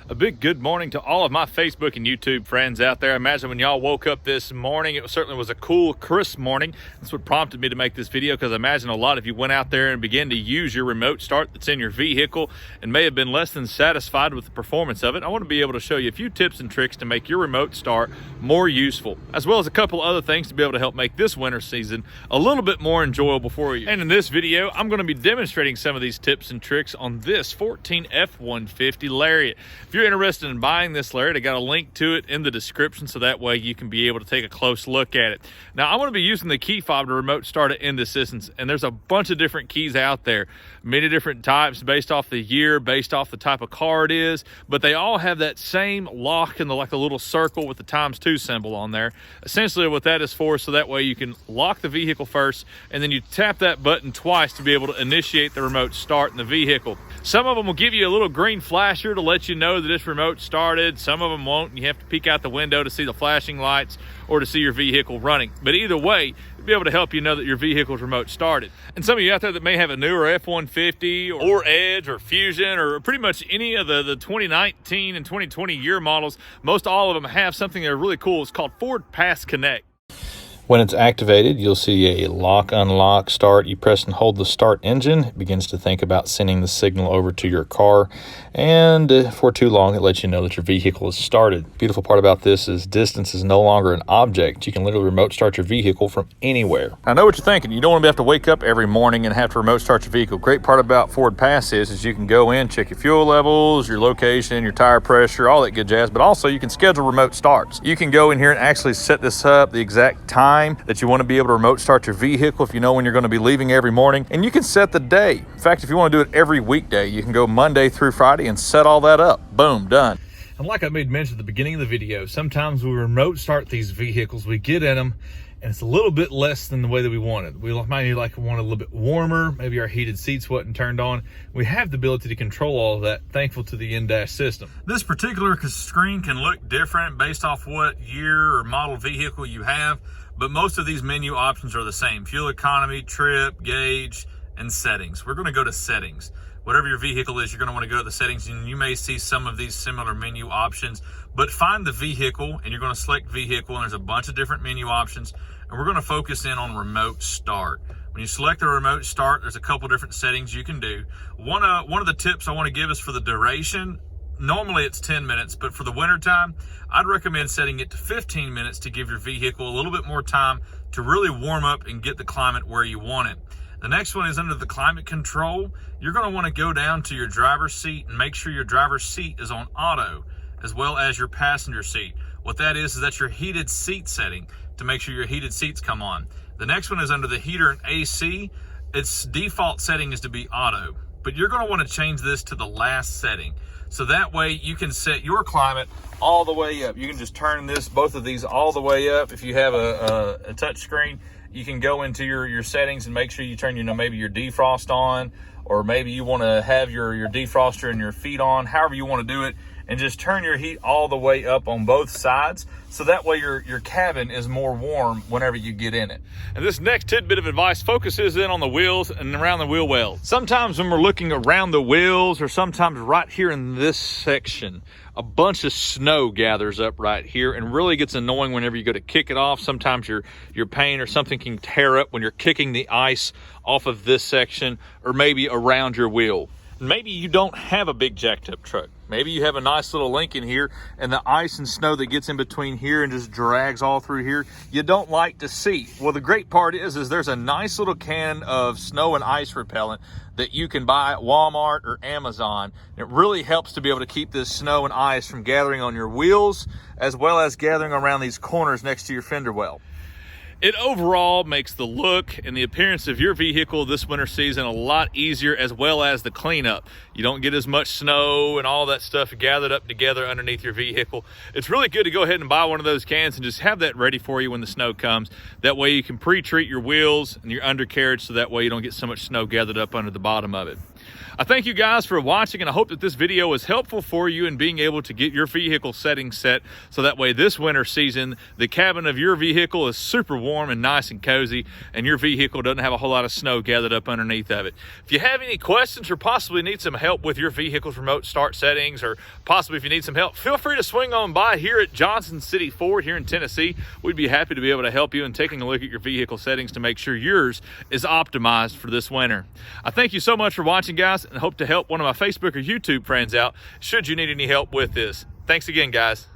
A big good morning to all of my Facebook and YouTube friends out there. I imagine when y'all woke up this morning, it certainly was a cool, crisp morning. That's what prompted me to make this video, because I imagine a lot of you went out there and began to use your remote start that's in your vehicle and may have been less than satisfied with the performance of it. I want to be able to show you a few tips and tricks to make your remote start more useful, as well as a couple other things to be able to help make this winter season a little bit more enjoyable for you. And in this video, I'm going to be demonstrating some of these tips and tricks on this 14 F-150 Lariat. If you're interested in buying this Lariat, I got a link to it in the description, so that way you can be able to take a close look at it. Now, I'm going to be using the key fob to remote start it in distance, and there's a bunch of different keys out there, many different types based off the year, based off the type of car it is, but they all have that same lock and like a little circle with the ×2 symbol on there. Essentially what that is for, so that way you can lock the vehicle first, and then you tap that button twice to be able to initiate the remote start in the vehicle. Some of them will give you a little green flasher to let you know that it's remote started. Some of them won't, and you have to peek out the window to see the flashing lights or to see your vehicle running. But either way, it'll be able to help you know that your vehicle is remote started. And some of you out there that may have a newer F-150 or Edge or Fusion or pretty much any of the 2019 and 2020 year models, most all of them have something that are really cool. It's called FordPass Connect. When it's activated, you'll see a lock, unlock, start. You press and hold the start engine. It begins to think about sending the signal over to your car. And for too long, it lets you know that your vehicle is started. Beautiful part about this is distance is no longer an object. You can literally remote start your vehicle from anywhere. I know what you're thinking. You don't want to have to wake up every morning and have to remote start your vehicle. Great part about FordPass is you can go in, check your fuel levels, your location, your tire pressure, all that good jazz. But also you can schedule remote starts. You can go in here and actually set this up, the exact time that you want to be able to remote start your vehicle if you know when you're going to be leaving every morning. And you can set the day. In fact, if you want to do it every weekday, you can go Monday through Friday and set all that up. Boom, done. And like I made mention at the beginning of the video, sometimes we remote start these vehicles, we get in them, and it's a little bit less than the way that we wanted. We might want it a little bit warmer. Maybe our heated seats wasn't turned on. We have the ability to control all of that, thankful to the in-dash system. This particular screen can look different based off what year or model vehicle you have, but most of these menu options are the same. Fuel economy, trip, gauge, and settings. We're gonna go to settings. Whatever your vehicle is, you're gonna wanna go to the settings, and you may see some of these similar menu options, but find the vehicle, and you're gonna select vehicle, and there's a bunch of different menu options, and we're gonna focus in on remote start. When you select the remote start, there's a couple different settings you can do. One of the tips I wanna give is for the duration. Normally it's 10 minutes, but for the winter time, I'd recommend setting it to 15 minutes to give your vehicle a little bit more time to really warm up and get the climate where you want it. The next one is under the climate control. You're going to want to go down to your driver's seat and make sure your driver's seat is on auto, as well as your passenger seat. What that is that's your heated seat setting to make sure your heated seats come on. The next one is under the heater and AC. Its default setting is to be auto, but you're going to want to change this to the last setting. So that way you can set your climate all the way up. You can just turn both of these all the way up. If you have a touch screen, you can go into your settings and make sure you turn maybe your defrost on, or maybe you want to have your defroster and your feet on, however you want to do it, and just turn your heat all the way up on both sides, so that way your cabin is more warm whenever you get in it. And this next tidbit of advice focuses in on the wheels and around the wheel wells. Sometimes when we're looking around the wheels, or sometimes right here in this section, a bunch of snow gathers up right here and really gets annoying whenever you go to kick it off. Sometimes your paint or something can tear up when you're kicking the ice off of this section, or maybe around your wheel. Maybe you don't have a big jacked up truck. Maybe you have a nice little Lincoln here, and the ice and snow that gets in between here and just drags all through here, you don't like to see. Well, the great part is there's a nice little can of snow and ice repellent that you can buy at Walmart or Amazon. It really helps to be able to keep this snow and ice from gathering on your wheels, as well as gathering around these corners next to your fender well. It overall makes the look and the appearance of your vehicle this winter season a lot easier, as well as the cleanup. You don't get as much snow and all that stuff gathered up together underneath your vehicle. It's really good to go ahead and buy one of those cans and just have that ready for you when the snow comes. That way you can pre-treat your wheels and your undercarriage, so that way you don't get so much snow gathered up under the bottom of it. I thank you guys for watching, and I hope that this video was helpful for you in being able to get your vehicle settings set so that way this winter season the cabin of your vehicle is super warm and nice and cozy, and your vehicle doesn't have a whole lot of snow gathered up underneath of it. If you have any questions or possibly need some help with your vehicle's remote start settings, or possibly if you need some help, feel free to swing on by here at Johnson City Ford here in Tennessee. We'd be happy to be able to help you in taking a look at your vehicle settings to make sure yours is optimized for this winter. I thank you so much for watching, guys, and hope to help one of my Facebook or YouTube friends out should you need any help with this. Thanks again, guys.